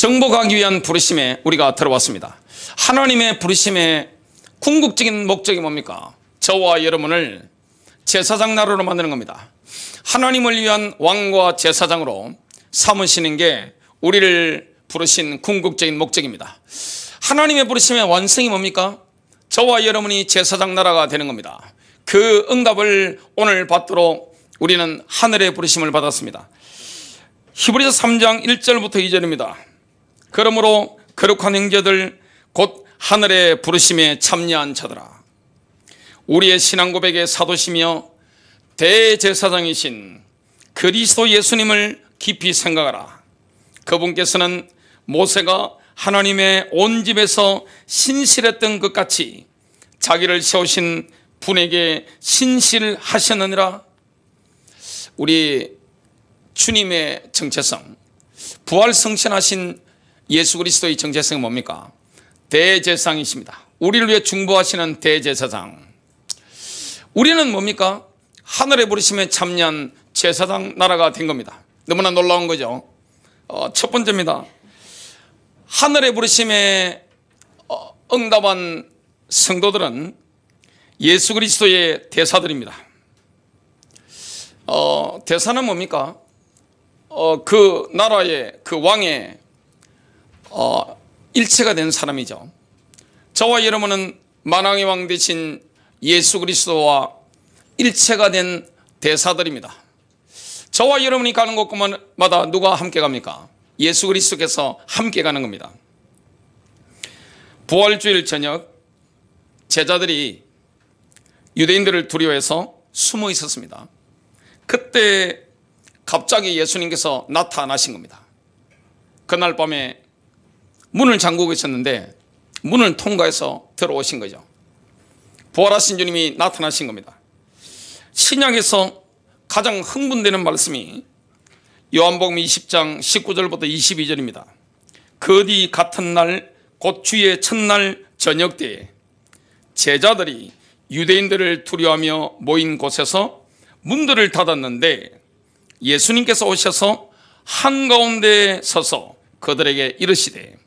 정복하기 위한 부르심에 우리가 들어왔습니다. 하나님의 부르심의 궁극적인 목적이 뭡니까? 저와 여러분을 제사장 나라로 만드는 겁니다. 하나님을 위한 왕과 제사장으로 삼으시는 게 우리를 부르신 궁극적인 목적입니다. 하나님의 부르심의 완성이 뭡니까? 저와 여러분이 제사장 나라가 되는 겁니다. 그 응답을 오늘 받도록 우리는 하늘의 부르심을 받았습니다. 히브리서 3장 1절부터 2절입니다. 그러므로 거룩한 형제들 곧 하늘의 부르심에 참여한 자들아, 우리의 신앙 고백의 사도시며 대제사장이신 그리스도 예수님을 깊이 생각하라. 그분께서는 모세가 하나님의 온 집에서 신실했던 것 같이 자기를 세우신 분에게 신실하셨느니라. 우리 주님의 정체성, 부활승천하신 예수 그리스도의 정체성이 뭡니까? 대제사장이십니다. 우리를 위해 중보하시는 대제사장. 우리는 뭡니까? 하늘의 부르심에 참여한 제사장 나라가 된 겁니다. 너무나 놀라운 거죠. 첫 번째입니다. 하늘의 부르심에 응답한 성도들은 예수 그리스도의 대사들입니다. 대사는 뭡니까? 그 나라의 그 왕의 일체가 된 사람이죠. 저와 여러분은 만왕의 왕 되신 예수 그리스도와 일체가 된 대사들입니다. 저와 여러분이 가는 곳마다 누가 함께 갑니까? 예수 그리스도께서 함께 가는 겁니다. 부활주일 저녁 제자들이 유대인들을 두려워해서 숨어 있었습니다. 그때 갑자기 예수님께서 나타나신 겁니다. 그날 밤에 문을 잠그고 계셨는데 문을 통과해서 들어오신 거죠. 부활하신 주님이 나타나신 겁니다. 신약에서 가장 흥분되는 말씀이 요한복음 20장 19절부터 22절입니다. 그 뒤 같은 날 곧 주의 첫날 저녁 때에 제자들이 유대인들을 두려워하며 모인 곳에서 문들을 닫았는데 예수님께서 오셔서 한가운데 서서 그들에게 이르시되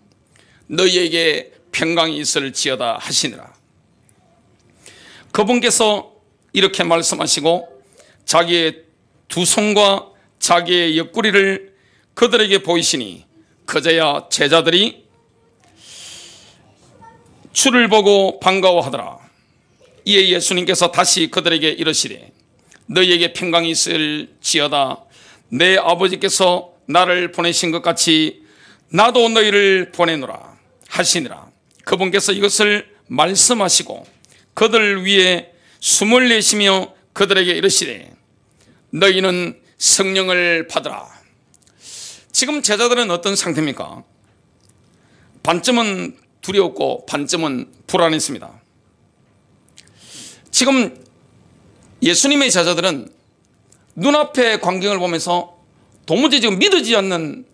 너희에게 평강이 있을지어다 하시니라. 그분께서 이렇게 말씀하시고 자기의 두 손과 자기의 옆구리를 그들에게 보이시니 그제야 제자들이 주를 보고 반가워하더라. 이에 예수님께서 다시 그들에게 이르시되 너희에게 평강이 있을지어다. 내 아버지께서 나를 보내신 것 같이 나도 너희를 보내노라 하시니라. 그분께서 이것을 말씀하시고 그들 위에 숨을 내쉬며 그들에게 이르시되 너희는 성령을 받으라. 지금 제자들은 어떤 상태입니까? 반쯤은 두려웠고 반쯤은 불안했습니다. 지금 예수님의 제자들은 눈앞의 광경을 보면서 도무지 지금 믿어지지 않는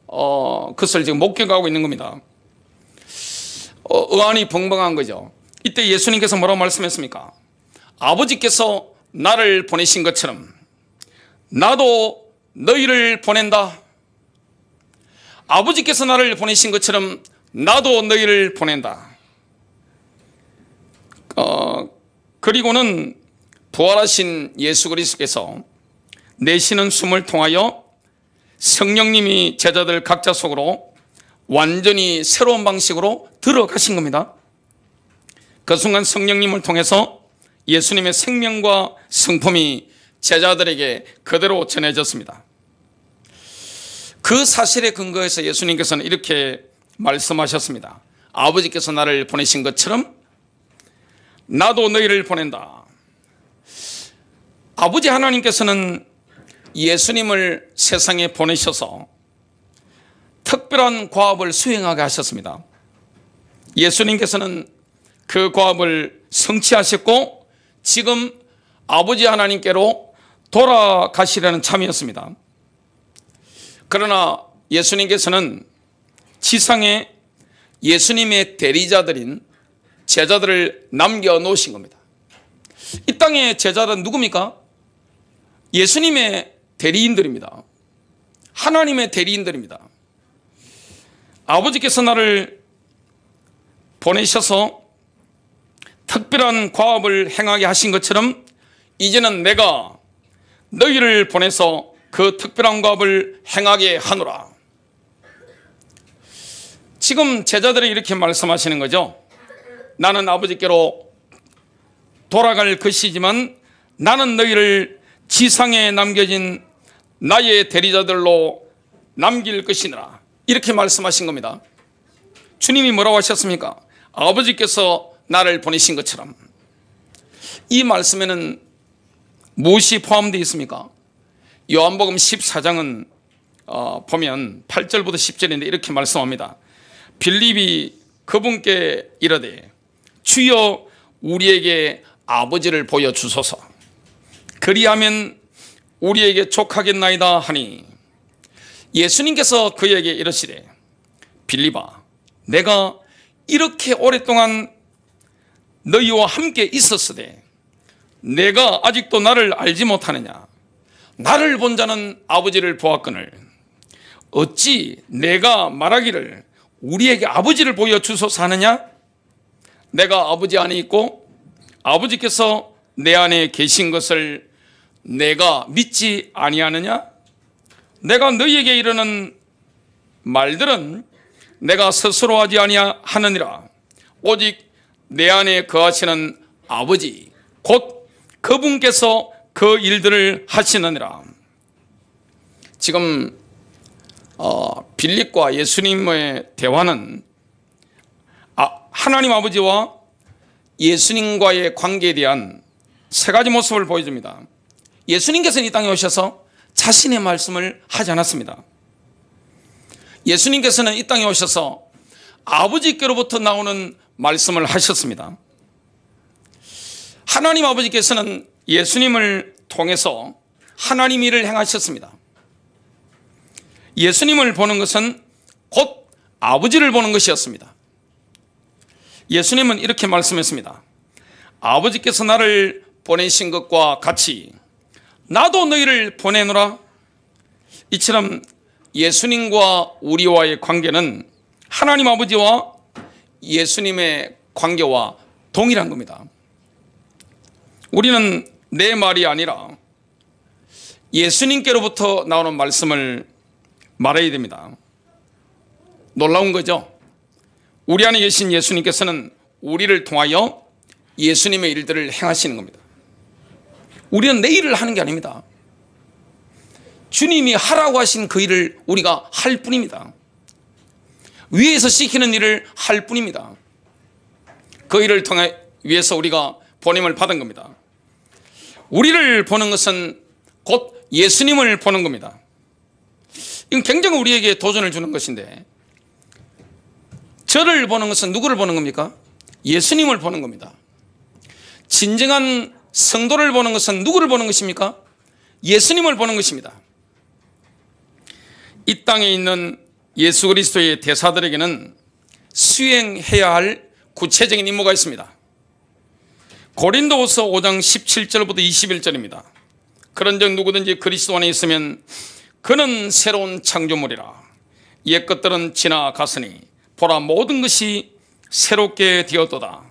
것을 지금 목격하고 있는 겁니다. 의안이 벙벙한 거죠. 이때 예수님께서 뭐라고 말씀했습니까? 아버지께서 나를 보내신 것처럼 나도 너희를 보낸다. 아버지께서 나를 보내신 것처럼 나도 너희를 보낸다. 그리고는 부활하신 예수 그리스도께서 내쉬는 숨을 통하여 성령님이 제자들 각자 속으로 완전히 새로운 방식으로 들어가신 겁니다. 그 순간 성령님을 통해서 예수님의 생명과 성품이 제자들에게 그대로 전해졌습니다. 그 사실에 근거해서 예수님께서는 이렇게 말씀하셨습니다. 아버지께서 나를 보내신 것처럼 나도 너희를 보낸다. 아버지 하나님께서는 예수님을 세상에 보내셔서 특별한 과업을 수행하게 하셨습니다. 예수님께서는 그 과업을 성취하셨고 지금 아버지 하나님께로 돌아가시려는 참이었습니다. 그러나 예수님께서는 지상에 예수님의 대리자들인 제자들을 남겨놓으신 겁니다. 이 땅의 제자들은 누굽니까? 예수님의 대리인들입니다. 하나님의 대리인들입니다. 아버지께서 나를 보내셔서 특별한 과업을 행하게 하신 것처럼 이제는 내가 너희를 보내서 그 특별한 과업을 행하게 하노라. 지금 제자들이 이렇게 말씀하시는 거죠. 나는 아버지께로 돌아갈 것이지만 나는 너희를 지상에 남겨진 나의 대리자들로 남길 것이니라. 이렇게 말씀하신 겁니다. 주님이 뭐라고 하셨습니까? 아버지께서 나를 보내신 것처럼. 이 말씀에는 무엇이 포함되어 있습니까? 요한복음 14장은 보면 8절부터 10절인데 이렇게 말씀합니다. 빌립이 그분께 이르되 주여 우리에게 아버지를 보여주소서. 그리하면 우리에게 족하겠나이다 하니 예수님께서 그에게 이르시되 빌립아 내가 이렇게 오랫동안 너희와 함께 있었으되 내가 아직도 나를 알지 못하느냐. 나를 본 자는 아버지를 보았거늘 어찌 내가 말하기를 우리에게 아버지를 보여주소서 하느냐. 내가 아버지 안에 있고 아버지께서 내 안에 계신 것을 내가 믿지 아니하느냐. 내가 너희에게 이르는 말들은 내가 스스로 하지 아니하느니라. 오직 내 안에 거하시는 아버지 곧 그분께서 그 일들을 하시느니라. 지금 빌립과 예수님의 대화는 하나님 아버지와 예수님과의 관계에 대한 세 가지 모습을 보여줍니다. 예수님께서는 이 땅에 오셔서 자신의 말씀을 하지 않았습니다. 예수님께서는 이 땅에 오셔서 아버지께로부터 나오는 말씀을 하셨습니다. 하나님 아버지께서는 예수님을 통해서 하나님 일을 행하셨습니다. 예수님을 보는 것은 곧 아버지를 보는 것이었습니다. 예수님은 이렇게 말씀했습니다. 아버지께서 나를 보내신 것과 같이 나도 너희를 보내노라. 이처럼 예수님과 우리와의 관계는 하나님 아버지와 예수님의 관계와 동일한 겁니다. 우리는 내 말이 아니라 예수님께로부터 나오는 말씀을 말해야 됩니다. 놀라운 거죠. 우리 안에 계신 예수님께서는 우리를 통하여 예수님의 일들을 행하시는 겁니다. 우리는 내 일을 하는 게 아닙니다. 주님이 하라고 하신 그 일을 우리가 할 뿐입니다. 위에서 시키는 일을 할 뿐입니다. 그 일을 통해 위해서 우리가 보냄을 받은 겁니다. 우리를 보는 것은 곧 예수님을 보는 겁니다. 이건 굉장히 우리에게 도전을 주는 것인데, 저를 보는 것은 누구를 보는 겁니까? 예수님을 보는 겁니다. 진정한 성도를 보는 것은 누구를 보는 것입니까? 예수님을 보는 것입니다. 이 땅에 있는 예수 그리스도의 대사들에게는 수행해야 할 구체적인 임무가 있습니다. 고린도후서 5장 17절부터 21절입니다. 그런즉 누구든지 그리스도 안에 있으면 그는 새로운 창조물이라. 옛 것들은 지나갔으니 보라 모든 것이 새롭게 되었도다.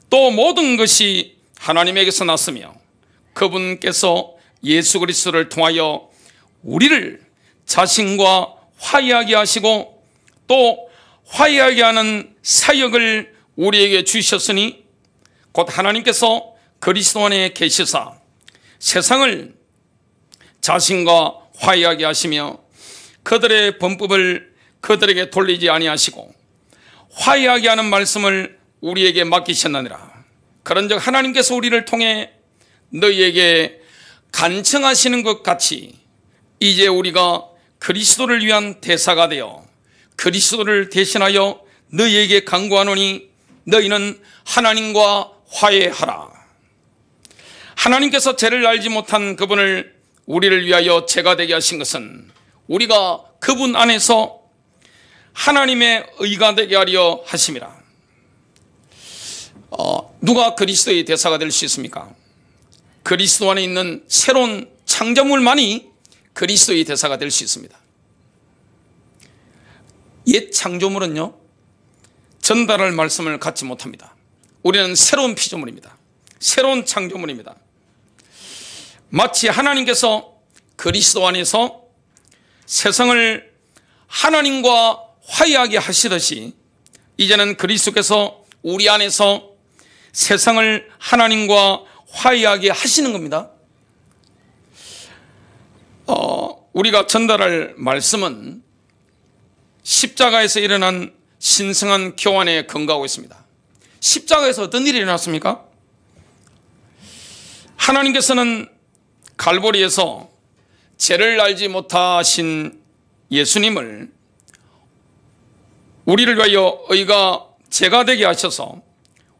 또 모든 것이 하나님에게서 났으며 그분께서 예수 그리스도를 통하여 우리를 자신과 화해하게 하시고 또 화해하게 하는 사역을 우리에게 주셨으니 곧 하나님께서 그리스도 안에 계시사 세상을 자신과 화해하게 하시며 그들의 범법을 그들에게 돌리지 아니하시고 화해하게 하는 말씀을 우리에게 맡기셨느니라. 그런즉 하나님께서 우리를 통해 너희에게 간청하시는 것 같이 이제 우리가 그리스도를 위한 대사가 되어 그리스도를 대신하여 너희에게 간구하노니 너희는 하나님과 화해하라. 하나님께서 죄를 알지 못한 그분을 우리를 위하여 죄가 되게 하신 것은 우리가 그분 안에서 하나님의 의가 되게 하려 하심이라. 누가 그리스도의 대사가 될 수 있습니까? 그리스도 안에 있는 새로운 창조물만이 그리스도의 대사가 될 수 있습니다. 옛 창조물은요 전달할 말씀을 갖지 못합니다. 우리는 새로운 피조물입니다. 새로운 창조물입니다. 마치 하나님께서 그리스도 안에서 세상을 하나님과 화해하게 하시듯이 이제는 그리스도께서 우리 안에서 세상을 하나님과 화해하게 하시는 겁니다. 우리가 전달할 말씀은 십자가에서 일어난 신성한 교환에 근거하고 있습니다. 십자가에서 어떤 일이 일어났습니까? 하나님께서는 갈보리에서 죄를 알지 못하신 예수님을 우리를 위하여 의가 죄가 되게 하셔서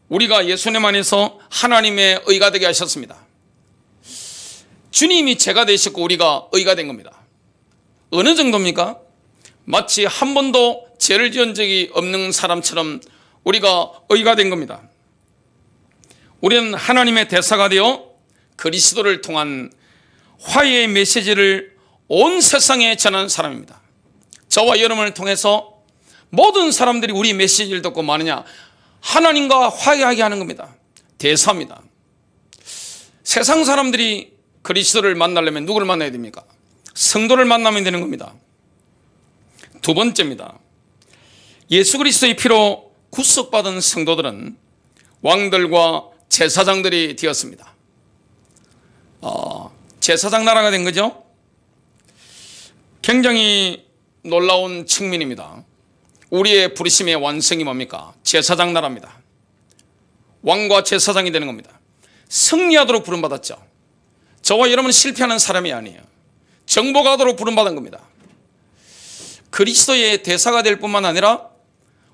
우리가 예수님 안에서 하나님의 의가 되게 하셨습니다. 주님이 죄가 되셨고 우리가 의가 된 겁니다. 어느 정도입니까? 마치 한 번도 죄를 지은 적이 없는 사람처럼 우리가 의가 된 겁니다. 우리는 하나님의 대사가 되어 그리스도를 통한 화해의 메시지를 온 세상에 전하는 사람입니다. 저와 여러분을 통해서 모든 사람들이 우리 메시지를 듣고 마느냐? 하나님과 화해하게 하는 겁니다. 대사입니다. 세상 사람들이 그리스도를 만나려면 누구를 만나야 됩니까? 성도를 만나면 되는 겁니다. 두 번째입니다. 예수 그리스도의 피로 구속받은 성도들은 왕들과 제사장들이 되었습니다. 제사장 나라가 된 거죠. 굉장히 놀라운 측면입니다. 우리의 부르심의 완성이 뭡니까? 제사장 나라입니다. 왕과 제사장이 되는 겁니다. 승리하도록 부름받았죠. 저와 여러분은 실패하는 사람이 아니에요. 정복하도록 부름받은 겁니다. 그리스도의 대사가 될 뿐만 아니라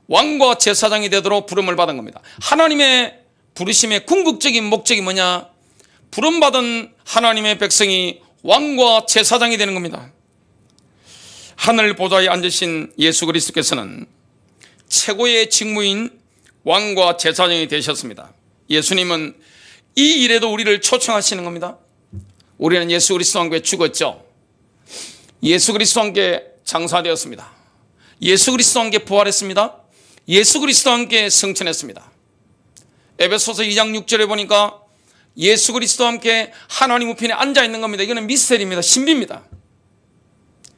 왕과 제사장이 되도록 부름을 받은 겁니다. 하나님의 부르심의 궁극적인 목적이 뭐냐? 부름받은 하나님의 백성이 왕과 제사장이 되는 겁니다. 하늘 보좌에 앉으신 예수 그리스도께서는 최고의 직무인 왕과 제사장이 되셨습니다. 예수님은 이 일에도 우리를 초청하시는 겁니다. 우리는 예수 그리스도와 함께 죽었죠. 예수 그리스도와 함께 장사되었습니다. 예수 그리스도와 함께 부활했습니다. 예수 그리스도와 함께 승천했습니다. 에베소서 2장 6절에 보니까 예수 그리스도와 함께 하나님 우편에 앉아 있는 겁니다. 이거는 미스터리입니다. 신비입니다.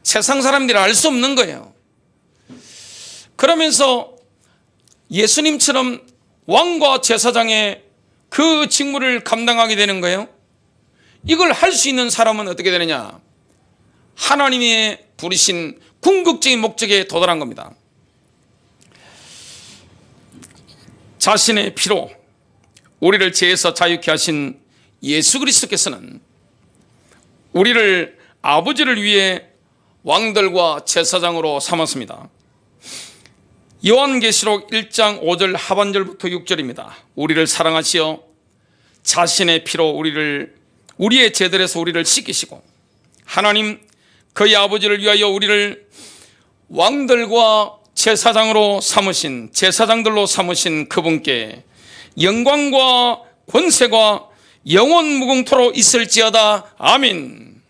세상 사람들이 알 수 없는 거예요. 그러면서 예수님처럼 왕과 제사장의 그 직무를 감당하게 되는 거예요. 이걸 할 수 있는 사람은 어떻게 되느냐? 하나님이 부르신 궁극적인 목적에 도달한 겁니다. 자신의 피로 우리를 죄에서 자유케 하신 예수 그리스도께서는 우리를 아버지를 위해 왕들과 제사장으로 삼았습니다. 요한계시록 1장 5절 하반절부터 6절입니다. 우리를 사랑하시어 자신의 피로 우리의 죄들에서 우리를 씻기시고 하나님 그의 아버지를 위하여 우리를 왕들과 제사장들로 삼으신 그분께 영광과 권세가 영원 무궁토록 있을지어다. 아멘.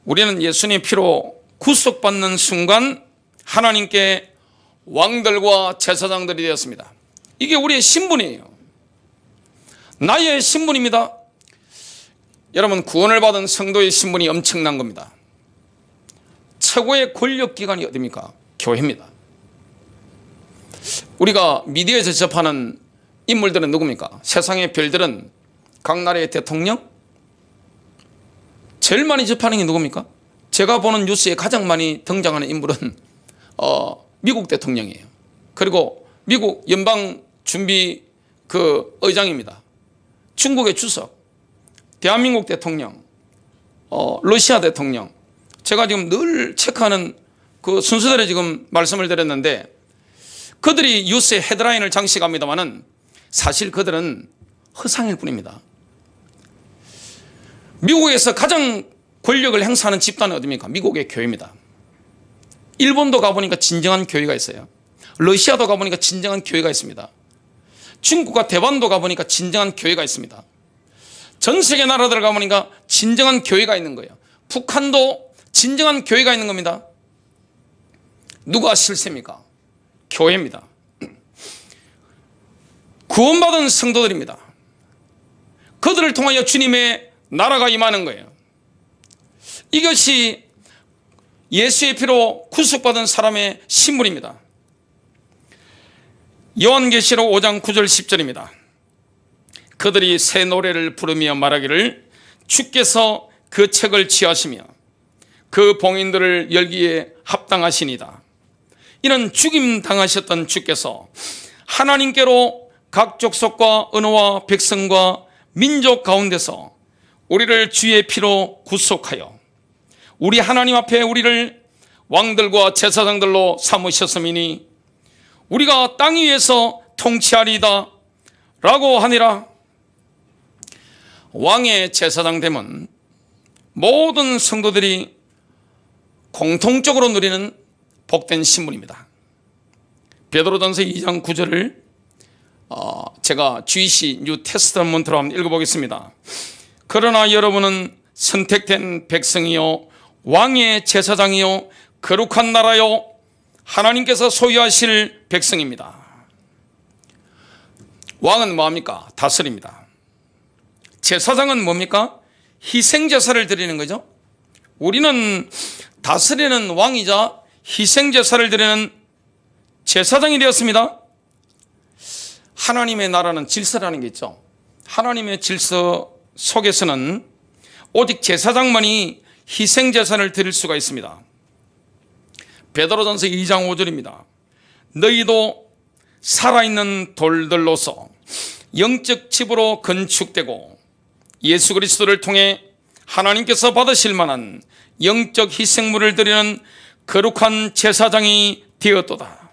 우리는 예수님의 피로 구속받는 순간 하나님께 왕들과 제사장들이 되었습니다. 이게 우리의 신분이에요. 나의 신분입니다. 여러분, 구원을 받은 성도의 신분이 엄청난 겁니다. 최고의 권력기관이 어디입니까? 교회입니다. 우리가 미디어에서 접하는 인물들은 누굽니까? 세상의 별들은 각 나라의 대통령? 제일 많이 접하는 게 누굽니까? 제가 보는 뉴스에 가장 많이 등장하는 인물은 미국 대통령이에요. 그리고 미국 연방준비 의장입니다. 중국의 주석, 대한민국 대통령, 러시아 대통령. 제가 지금 늘 체크하는 그 순서대로 지금 말씀을 드렸는데 그들이 뉴스의 헤드라인을 장식합니다만은 사실 그들은 허상일 뿐입니다. 미국에서 가장 권력을 행사하는 집단은 어디입니까? 미국의 교회입니다. 일본도 가보니까 진정한 교회가 있어요. 러시아도 가보니까 진정한 교회가 있습니다. 중국과 대만도 가보니까 진정한 교회가 있습니다. 전 세계 나라들 가보니까 진정한 교회가 있는 거예요. 북한도 진정한 교회가 있는 겁니다. 누가 실세입니까? 교회입니다. 구원받은 성도들입니다. 그들을 통하여 주님의 나라가 임하는 거예요. 이것이 예수의 피로 구속받은 사람의 신분입니다. 요한계시록 5장 9절 10절입니다. 그들이 새 노래를 부르며 말하기를 주께서 그 책을 취하시며 그 봉인들을 열기에 합당하시니다. 이는 죽임 당하셨던 주께서 하나님께로 각 족속과 언어와 백성과 민족 가운데서 우리를 주의 피로 구속하여 우리 하나님 앞에 우리를 왕들과 제사장들로 삼으셨음이니 우리가 땅 위에서 통치하리이다 라고 하니라. 왕의 제사장 됨은 모든 성도들이 공통적으로 누리는 복된 신분입니다. 베드로전서 2장 9절을 제가 GC 뉴 테스트먼트로 한번 읽어보겠습니다. 그러나 여러분은 선택된 백성이요 왕의 제사장이요 거룩한 나라요 하나님께서 소유하실 백성입니다. 왕은 뭐합니까? 다스립니다. 제사장은 뭡니까? 희생제사를 드리는 거죠. 우리는 다스리는 왕이자 희생제사를 드리는 제사장이 되었습니다. 하나님의 나라는 질서라는 게 있죠. 하나님의 질서 속에서는 오직 제사장만이 희생제사를 드릴 수가 있습니다. 베드로전서 2장 5절입니다. 너희도 살아있는 돌들로서 영적 집으로 건축되고 예수 그리스도를 통해 하나님께서 받으실 만한 영적 희생물을 드리는 거룩한 제사장이 되었도다.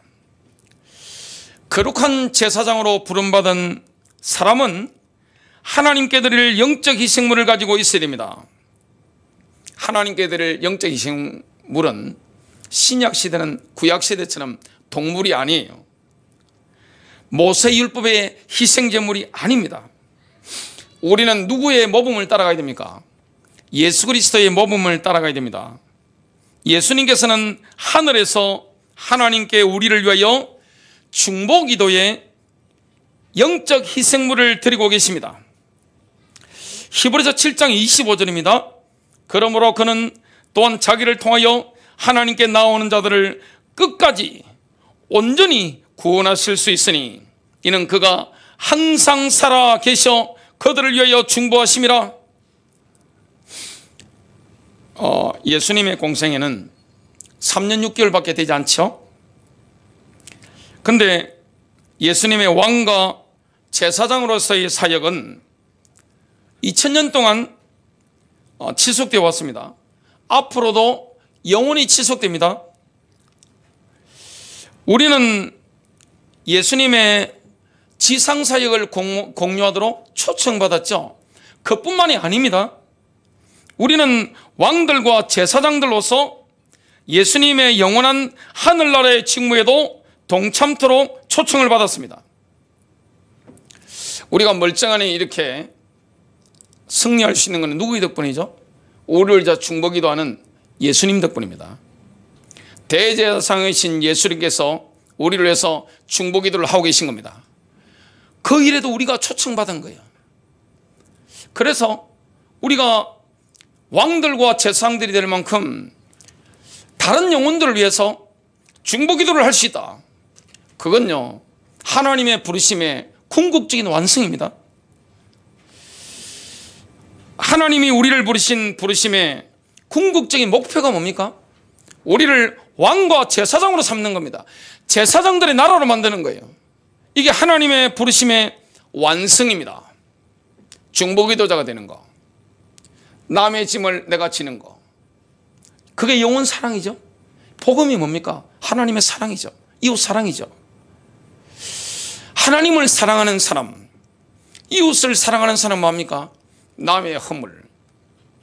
거룩한 제사장으로 부름받은 사람은 하나님께 드릴 영적 희생물을 가지고 있어야 됩니다. 하나님께 드릴 영적 희생물은 신약시대는 구약시대처럼 동물이 아니에요. 모세율법의 희생제물이 아닙니다. 우리는 누구의 모범을 따라가야 됩니까? 예수 그리스도의 모범을 따라가야 됩니다. 예수님께서는 하늘에서 하나님께 우리를 위하여 중보기도의 영적 희생물을 드리고 계십니다. 히브리서 7장 25절입니다. 그러므로 그는 또한 자기를 통하여 하나님께 나오는 자들을 끝까지 온전히 구원하실 수 있으니 이는 그가 항상 살아 계셔 그들을 위하여 중보하심이라. 예수님의 공생애는 3년 6개월밖에 되지 않죠. 근데 예수님의 왕과 제사장으로서의 사역은 2000년 동안 지속되어 왔습니다. 앞으로도 영원히 지속됩니다. 우리는 예수님의 지상사역을 공유하도록 초청받았죠. 그뿐만이 아닙니다. 우리는 왕들과 제사장들로서 예수님의 영원한 하늘나라의 직무에도 동참토록 초청을 받았습니다. 우리가 멀쩡하니 이렇게 승리할 수 있는 것은 누구의 덕분이죠? 우리를 중보기도하는 예수님 덕분입니다. 대제사장이신 예수님께서 우리를 위해서 중보기도를 하고 계신 겁니다. 그 일에도 우리가 초청받은 거예요. 그래서 우리가 왕들과 제사장들이 될 만큼 다른 영혼들을 위해서 중보기도를 할 수 있다. 그건요 하나님의 부르심의 궁극적인 완성입니다. 하나님이 우리를 부르신 부르심의 궁극적인 목표가 뭡니까? 우리를 왕과 제사장으로 삼는 겁니다. 제사장들의 나라로 만드는 거예요. 이게 하나님의 부르심의 완성입니다. 중보기도자가 되는 거, 남의 짐을 내가 지는 거, 그게 영혼 사랑이죠. 복음이 뭡니까? 하나님의 사랑이죠. 이웃 사랑이죠. 하나님을 사랑하는 사람, 이웃을 사랑하는 사람 뭡니까? 남의 허물,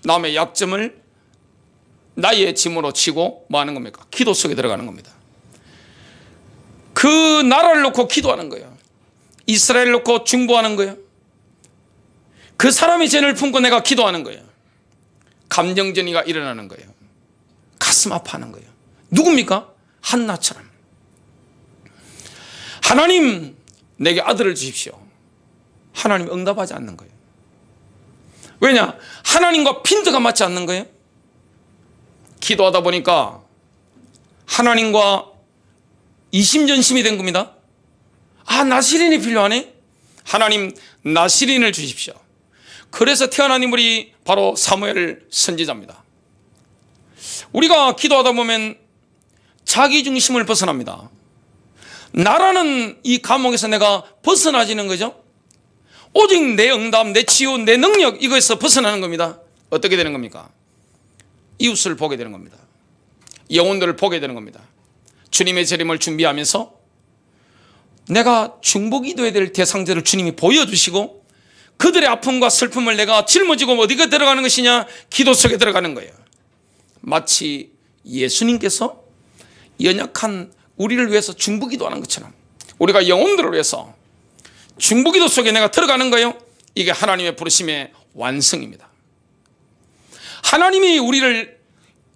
남의 약점을 나의 짐으로 지고 뭐 하는 겁니까? 기도 속에 들어가는 겁니다. 그 나라를 놓고 기도하는 거예요. 이스라엘을 놓고 중보하는 거예요. 그 사람의 죄를 품고 내가 기도하는 거예요. 감정전이가 일어나는 거예요. 가슴 아파하는 거예요. 누굽니까? 한나처럼 하나님 내게 아들을 주십시오. 하나님 응답하지 않는 거예요. 왜냐? 하나님과 핀트가 맞지 않는 거예요. 기도하다 보니까 하나님과 이심전심이 된 겁니다. 아, 나시린이 필요하네. 하나님 나시린을 주십시오. 그래서 태어난 인물이 바로 사무엘 선지자입니다. 우리가 기도하다 보면 자기 중심을 벗어납니다. 나라는 이 감옥에서 내가 벗어나지는 거죠. 오직 내 응답, 내 치유, 내 능력, 이거에서 벗어나는 겁니다. 어떻게 되는 겁니까? 이웃을 보게 되는 겁니다. 영혼들을 보게 되는 겁니다. 주님의 재림을 준비하면서 내가 중보기도해야 될 대상자를 주님이 보여주시고 그들의 아픔과 슬픔을 내가 짊어지고 어디가 들어가는 것이냐? 기도 속에 들어가는 거예요. 마치 예수님께서 연약한 우리를 위해서 중보기도하는 것처럼 우리가 영혼들을 위해서 중보기도 속에 내가 들어가는 거예요. 이게 하나님의 부르심의 완성입니다. 하나님이 우리를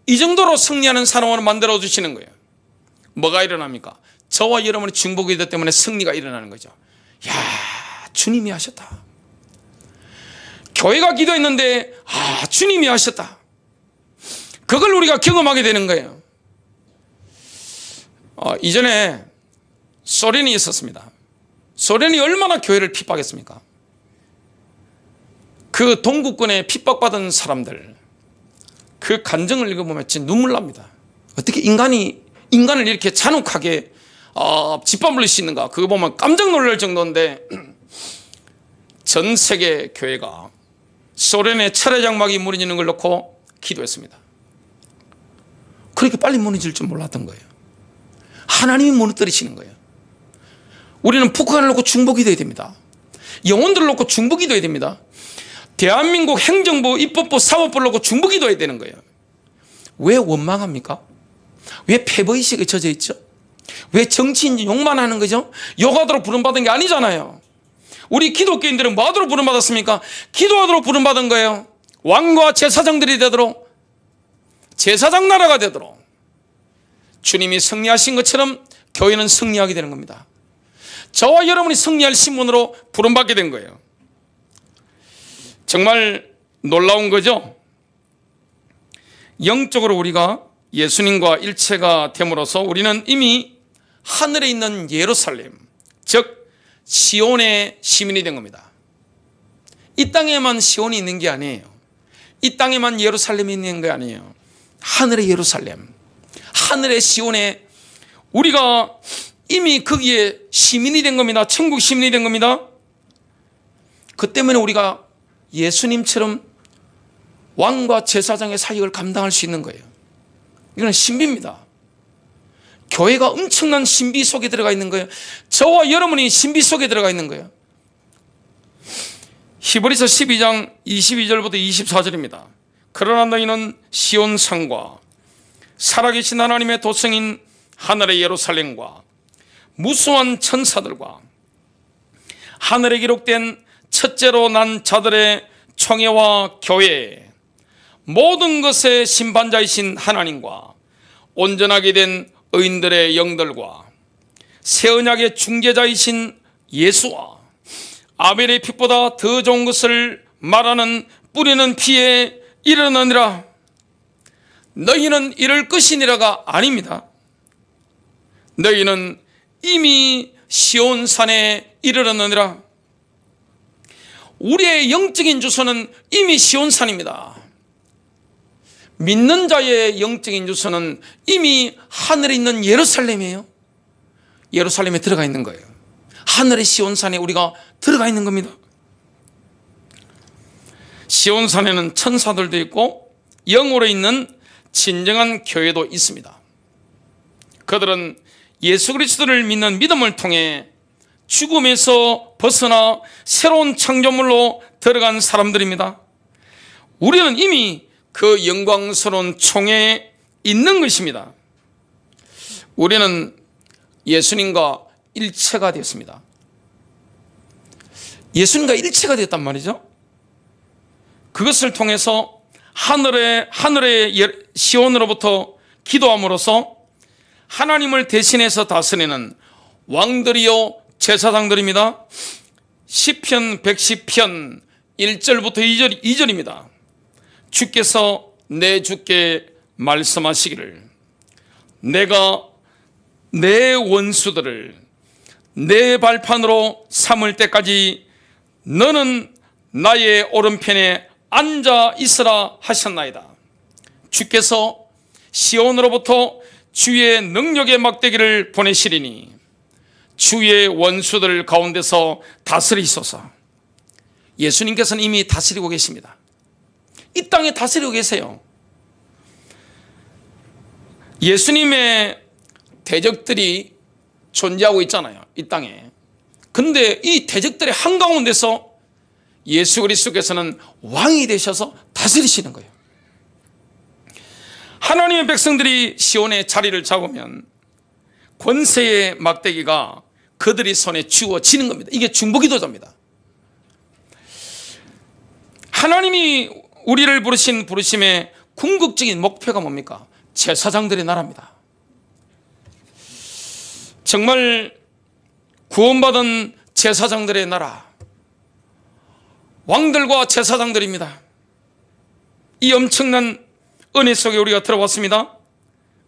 이 정도로 승리하는 사람으로 만들어 주시는 거예요. 뭐가 일어납니까? 저와 여러분의 중보기도 때문에 승리가 일어나는 거죠. 야, 주님이 하셨다. 교회가 기도했는데 주님이 하셨다. 그걸 우리가 경험하게 되는 거예요. 이전에 소련이 있었습니다. 소련이 얼마나 교회를 핍박했습니까? 그 동구권에 핍박받은 사람들, 그 간증을 읽어보면 진짜 눈물 납니다. 어떻게 인간을 이렇게 잔혹하게 짓밟을 수 있는가? 그거 보면 깜짝 놀랄 정도인데 전 세계 교회가 소련의 철의 장막이 무너지는 걸 놓고 기도했습니다. 그렇게 빨리 무너질 줄 몰랐던 거예요. 하나님이 무너뜨리시는 거예요. 우리는 북한을 놓고 중보기도해야 됩니다. 영혼들을 놓고 중보기도해야 됩니다. 대한민국 행정부, 입법부, 사법부를 놓고 중보기도해야 되는 거예요. 왜 원망합니까? 왜 패배의식에 젖어 있죠? 왜 정치인지 욕만 하는 거죠? 욕하도록 부름받은 게 아니잖아요. 우리 기독교인들은 뭐 하도록 부름받았습니까? 기도하도록 부름받은 거예요. 왕과 제사장들이 되도록, 제사장 나라가 되도록 주님이 승리하신 것처럼 교회는 승리하게 되는 겁니다. 저와 여러분이 승리할 신분으로 부름받게 된 거예요. 정말 놀라운 거죠. 영적으로 우리가 예수님과 일체가 됨으로써 우리는 이미 하늘에 있는 예루살렘, 즉 시온의 시민이 된 겁니다. 이 땅에만 시온이 있는 게 아니에요. 이 땅에만 예루살렘이 있는 게 아니에요. 하늘의 예루살렘, 하늘의 시온에 우리가 이미 거기에 시민이 된 겁니다. 천국 시민이 된 겁니다. 그 때문에 우리가 예수님처럼 왕과 제사장의 사역을 감당할 수 있는 거예요. 이건 신비입니다. 교회가 엄청난 신비 속에 들어가 있는 거예요. 저와 여러분이 신비 속에 들어가 있는 거예요. 히브리서 12장 22절부터 24절입니다. 그러나 너희는 시온산과 살아계신 하나님의 도성인 하늘의 예루살렘과 무수한 천사들과 하늘에 기록된 첫째로 난 자들의 총회와 교회, 모든 것의 심판자이신 하나님과 온전하게 된 의인들의 영들과 새 언약의 중재자이신 예수와 아벨의 피보다 더 좋은 것을 말하는 뿌리는 피에 이르느니라. 너희는 이럴 것이니라가 아닙니다. 너희는 이미 시온산에 이르렀느니라. 우리의 영적인 주소는 이미 시온산입니다. 믿는 자의 영적인 주소는 이미 하늘에 있는 예루살렘이에요. 예루살렘에 들어가 있는 거예요. 하늘의 시온산에 우리가 들어가 있는 겁니다. 시온산에는 천사들도 있고 영으로 있는 진정한 교회도 있습니다. 그들은 예수 그리스도를 믿는 믿음을 통해 죽음에서 벗어나 새로운 창조물로 들어간 사람들입니다. 우리는 이미 그 영광스러운 총회에 있는 것입니다. 우리는 예수님과 일체가 되었습니다. 예수님과 일체가 되었단 말이죠. 그것을 통해서 하늘의 시온으로부터 기도함으로써 하나님을 대신해서 다스리는 왕들이요 제사장들입니다. 시편 110편 1절부터 2절입니다. 주께서 내 주께 말씀하시기를 내가 내 원수들을 내 발판으로 삼을 때까지 너는 나의 오른편에 앉아 있으라 하셨나이다. 주께서 시온으로부터 주의 능력의 막대기를 보내시리니 주의 원수들 가운데서 다스리소서. 예수님께서는 이미 다스리고 계십니다. 이 땅에 다스리고 계세요. 예수님의 대적들이 존재하고 있잖아요, 이 땅에. 근데 이 대적들의 한가운데서 예수 그리스도께서는 왕이 되셔서 다스리시는 거예요. 하나님의 백성들이 시온에 자리를 잡으면 권세의 막대기가 그들이 손에 쥐어지는 겁니다. 이게 중보기도자입니다. 하나님이 우리를 부르신 부르심의 궁극적인 목표가 뭡니까? 제사장들의 나라입니다. 정말 구원받은 제사장들의 나라, 왕들과 제사장들입니다. 이 엄청난 은혜 속에 우리가 들어왔습니다.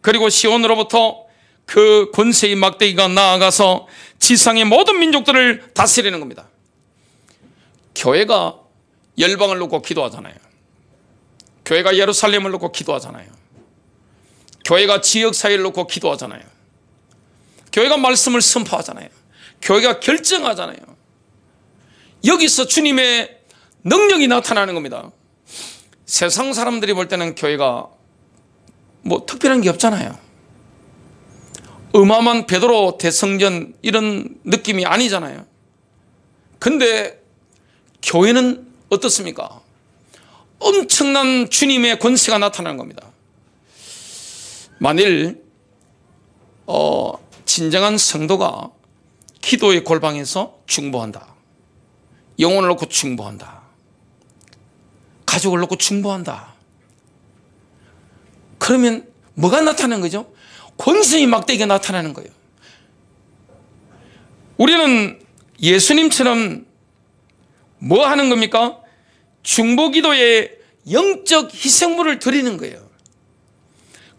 그리고 시온으로부터 그 권세의 막대기가 나아가서 지상의 모든 민족들을 다스리는 겁니다. 교회가 열방을 놓고 기도하잖아요. 교회가 예루살렘을 놓고 기도하잖아요. 교회가 지역사회를 놓고 기도하잖아요. 교회가 말씀을 선포하잖아요. 교회가 결정하잖아요. 여기서 주님의 능력이 나타나는 겁니다. 세상 사람들이 볼 때는 교회가 뭐 특별한 게 없잖아요. 어마어마한 베드로 대성전 이런 느낌이 아니잖아요. 근데 교회는 어떻습니까? 엄청난 주님의 권세가 나타나는 겁니다. 만일 진정한 성도가 기도의 골방에서 중보한다, 영혼을 놓고 중보한다, 가족을 놓고 중보한다, 그러면 뭐가 나타나는 거죠? 권세의 막대기가 나타나는 거예요. 우리는 예수님처럼 뭐 하는 겁니까? 중보기도에 영적 희생물을 드리는 거예요.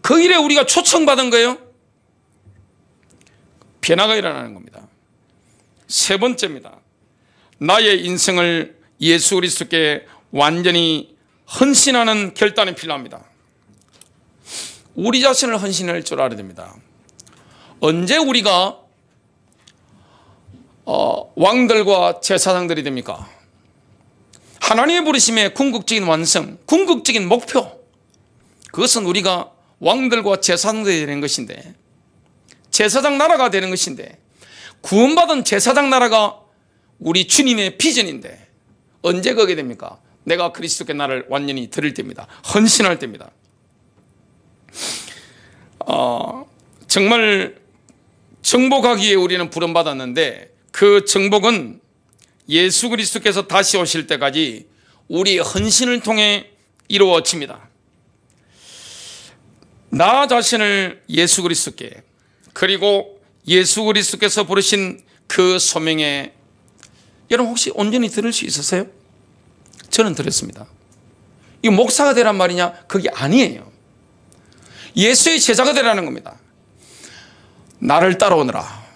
그 일에 우리가 초청받은 거예요. 변화가 일어나는 겁니다. 세 번째입니다. 나의 인생을 예수 그리스도께 완전히 헌신하는 결단이 필요합니다. 우리 자신을 헌신할 줄 알아야 됩니다. 언제 우리가 왕들과 제사장들이 됩니까? 하나님의 부르심의 궁극적인 완성, 궁극적인 목표, 그것은 우리가 왕들과 제사장들이 되는 것인데, 제사장 나라가 되는 것인데, 구원받은 제사장 나라가 우리 주님의 비전인데 언제 그게 됩니까? 내가 그리스도께 나를 완전히 드릴 때입니다. 헌신할 때입니다. 정말 정복하기에 우리는 부름받았는데 그 정복은 예수 그리스도께서 다시 오실 때까지 우리의 헌신을 통해 이루어집니다. 나 자신을 예수 그리스도께, 그리고 예수 그리스도께서 부르신 그 소명에 여러분 혹시 온전히 들을 수 있었어요? 저는 들었습니다. 이거 목사가 되란 말이냐? 그게 아니에요. 예수의 제자가 되라는 겁니다. 나를 따라오너라.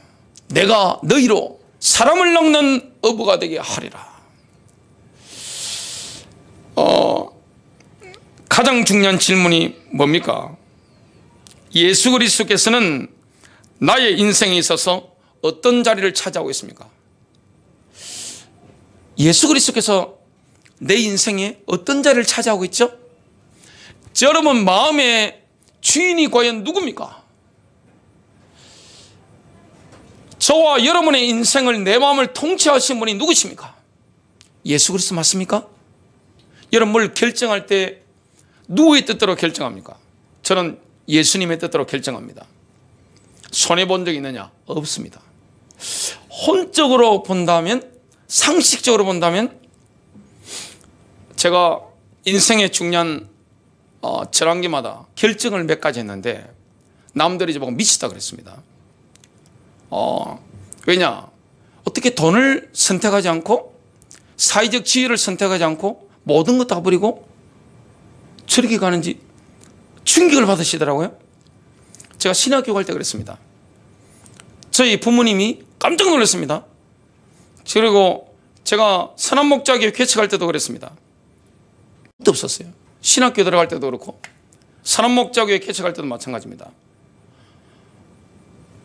내가 너희로 사람을 낚는 어부가 되게 하리라. 가장 중요한 질문이 뭡니까? 예수 그리스도께서는 나의 인생에 있어서 어떤 자리를 차지하고 있습니까? 예수 그리스도께서 내 인생에 어떤 자리를 차지하고 있죠? 여러분 마음의 주인이 과연 누굽니까? 저와 여러분의 인생을, 내 마음을 통치하신 분이 누구십니까? 예수 그리스도 맞습니까? 여러분 뭘 결정할 때 누구의 뜻대로 결정합니까? 저는 예수님의 뜻대로 결정합니다. 손해본 적이 있느냐? 없습니다. 혼적으로 본다면, 상식적으로 본다면, 제가 인생의 중요한 절한기마다 결정을 몇 가지 했는데 남들이 저보고 미치다 그랬습니다. 왜냐? 어떻게 돈을 선택하지 않고 사회적 지위를 선택하지 않고 모든 것 다 버리고 저렇게 가는지 충격을 받으시더라고요. 제가 신학교 갈 때 그랬습니다. 저희 부모님이 깜짝 놀랐습니다. 그리고 제가 선한목자교회 개척할 때도 그랬습니다. 없었어요. 신학교 들어갈 때도 그렇고 선한목자교회 개척할 때도 마찬가지입니다.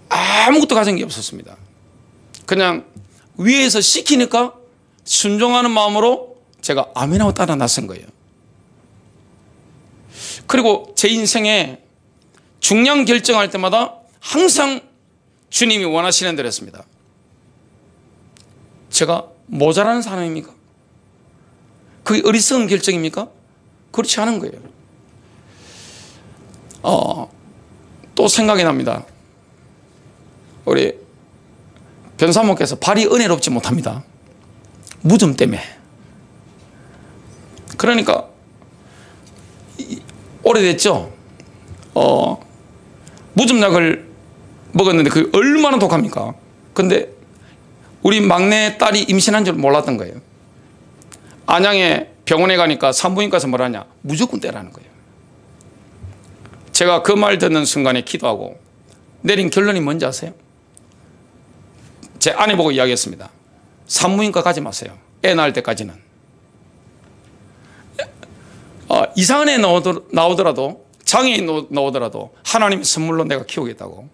아무것도 가진 게 없었습니다. 그냥 위에서 시키니까 순종하는 마음으로 제가 아멘하고 따라 나선 거예요. 그리고 제 인생에 중요한 결정할 때마다 항상 주님이 원하시는 대로 했습니다. 제가 모자라는 사람입니까? 그게 어리석은 결정입니까? 그렇지 않은 거예요. 또 생각이 납니다. 우리 변사모께서 발이 은혜롭지 못합니다. 무좀 때문에. 그러니까 오래됐죠. 무좀약을 먹었는데 그게 얼마나 독합니까? 근데 우리 막내 딸이 임신한 줄 몰랐던 거예요. 안양에 병원에 가니까 산부인과에서 뭐라냐, 무조건 떼라는 거예요. 제가 그 말 듣는 순간에 기도하고 내린 결론이 뭔지 아세요? 제 아내 보고 이야기했습니다. 산부인과 가지 마세요. 애 낳을 때까지는. 이상한 애 나오더라도, 장애인 나오더라도 하나님의 선물로 내가 키우겠다고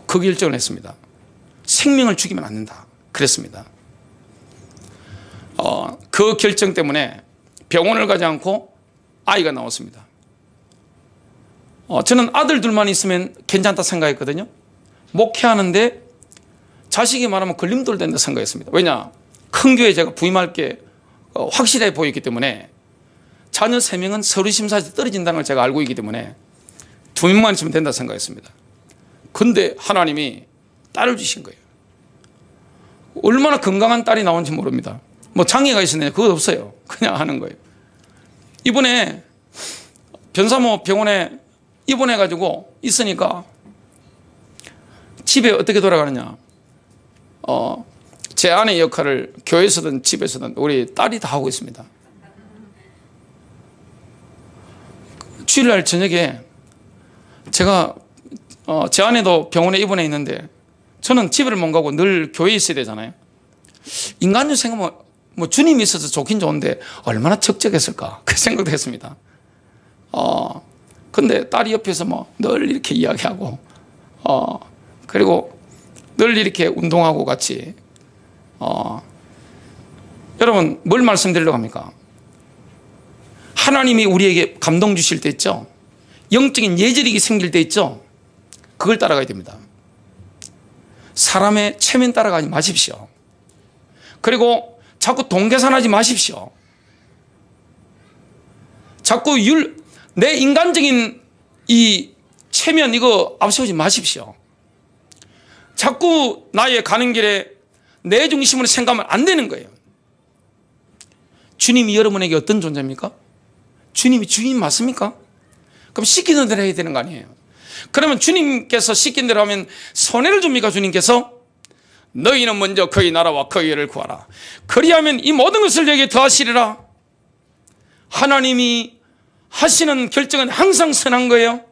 그 결정을 했습니다. 생명을 죽이면 안 된다 그랬습니다. 그 결정 때문에 병원을 가지 않고 아이가 나왔습니다. 저는 아들 둘만 있으면 괜찮다 생각했거든요. 목회하는데 자식이 말하면 걸림돌 된다 생각했습니다. 왜냐? 큰 교회에 제가 부임할 게 확실해 보였기 때문에 자녀 3명은 서류 심사에서 떨어진다는 걸 제가 알고 있기 때문에 2명만 있으면 된다 생각했습니다. 근데 하나님이 딸을 주신 거예요. 얼마나 건강한 딸이 나온지 모릅니다. 뭐 장애가 있었느냐 그거 없어요. 그냥 하는 거예요. 이번에 변사모 병원에 입원해가지고 있으니까 집에 어떻게 돌아가느냐. 제 아내의 역할을 교회에서든 집에서든 우리 딸이 다 하고 있습니다. 주일날 저녁에 제가 제 아내도 병원에 입원해 있는데 저는 집을 못 가고 늘 교회에 있어야 되잖아요. 인간적으로 생각하면 뭐 주님이 있어서 좋긴 좋은데 얼마나 적적했을까 그 생각도 했습니다. 근데 딸이 옆에서 뭐 늘 이렇게 이야기하고 그리고 늘 이렇게 운동하고 같이 여러분 뭘 말씀드리려고 합니까? 하나님이 우리에게 감동 주실 때 있죠. 영적인 예절이 생길 때 있죠. 그걸 따라가야 됩니다. 사람의 체면 따라가지 마십시오. 그리고 자꾸 돈 계산하지 마십시오. 자꾸 내 인간적인 이 체면 이거 앞세우지 마십시오. 자꾸 나의 가는 길에 내 중심으로 생각하면 안 되는 거예요. 주님이 여러분에게 어떤 존재입니까? 주님이 주인 맞습니까? 그럼 시키는 대로 해야 되는 거 아니에요. 그러면 주님께서 시킨 대로 하면 손해를 줍니까? 주님께서 너희는 먼저 그의 나라와 그의 의를 구하라. 그리하면 이 모든 것을 너에게 더하시리라. 하나님이 하시는 결정은 항상 선한 거예요.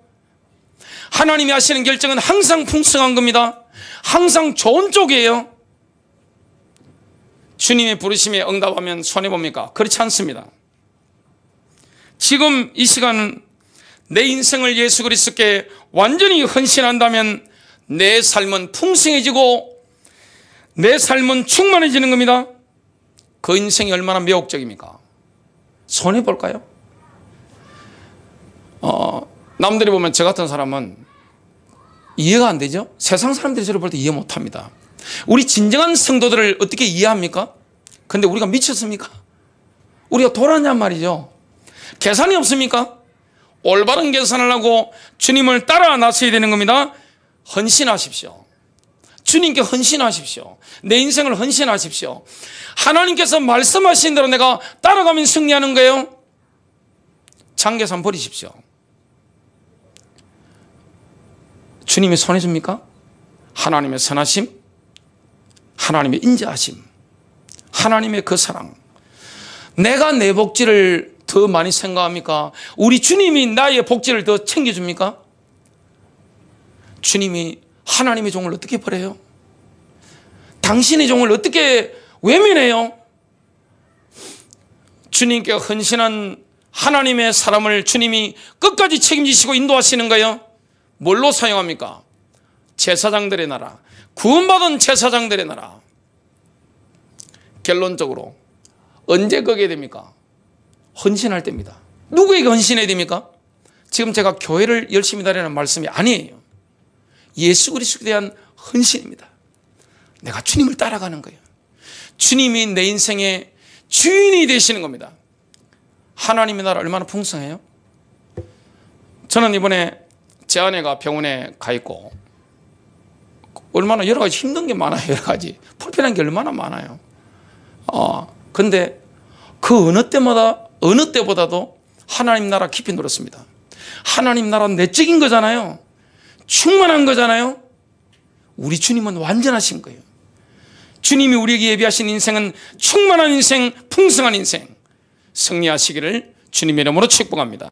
하나님이 하시는 결정은 항상 풍성한 겁니다. 항상 좋은 쪽이에요. 주님의 부르심에 응답하면 손해봅니까? 그렇지 않습니다. 지금 이 시간은 내 인생을 예수 그리스도께 완전히 헌신한다면 내 삶은 풍성해지고 내 삶은 충만해지는 겁니다. 그 인생이 얼마나 매혹적입니까? 손해볼까요? 남들이 보면 저 같은 사람은 이해가 안 되죠? 세상 사람들이 저를 볼 때 이해 못합니다. 우리 진정한 성도들을 어떻게 이해합니까? 근데 우리가 미쳤습니까? 우리가 돌았냔 말이죠. 계산이 없습니까? 올바른 계산을 하고 주님을 따라 나서야 되는 겁니다. 헌신하십시오. 주님께 헌신하십시오. 내 인생을 헌신하십시오. 하나님께서 말씀하신 대로 내가 따라가면 승리하는 거예요. 장계산 버리십시오. 주님이 손해줍니까? 하나님의 선하심, 하나님의 인자하심, 하나님의 그 사랑. 내가 내 복지를 더 많이 생각합니까? 우리 주님이 나의 복지를 더 챙겨줍니까? 주님이 하나님의 종을 어떻게 버려요? 당신의 종을 어떻게 외면해요? 주님께 헌신한 하나님의 사람을 주님이 끝까지 책임지시고 인도하시는 거예요. 뭘로 사용합니까? 제사장들의 나라, 구원받은 제사장들의 나라. 결론적으로 언제 거기에 됩니까? 헌신할 때입니다. 누구에게 헌신해야 됩니까? 지금 제가 교회를 열심히 다니는 말씀이 아니에요. 예수 그리스도에 대한 헌신입니다. 내가 주님을 따라가는 거예요. 주님이 내 인생의 주인이 되시는 겁니다. 하나님의 나라 얼마나 풍성해요? 저는 이번에 제 아내가 병원에 가 있고 얼마나 여러 가지 힘든 게 많아요. 여러 가지 불편한 게 얼마나 많아요. 근데 그 어느 때보다도 하나님 나라 깊이 누렸습니다. 하나님 나라 내적인 거잖아요. 충만한 거잖아요. 우리 주님은 완전하신 거예요. 주님이 우리에게 예비하신 인생은 충만한 인생, 풍성한 인생, 승리하시기를 주님의 이름으로 축복합니다.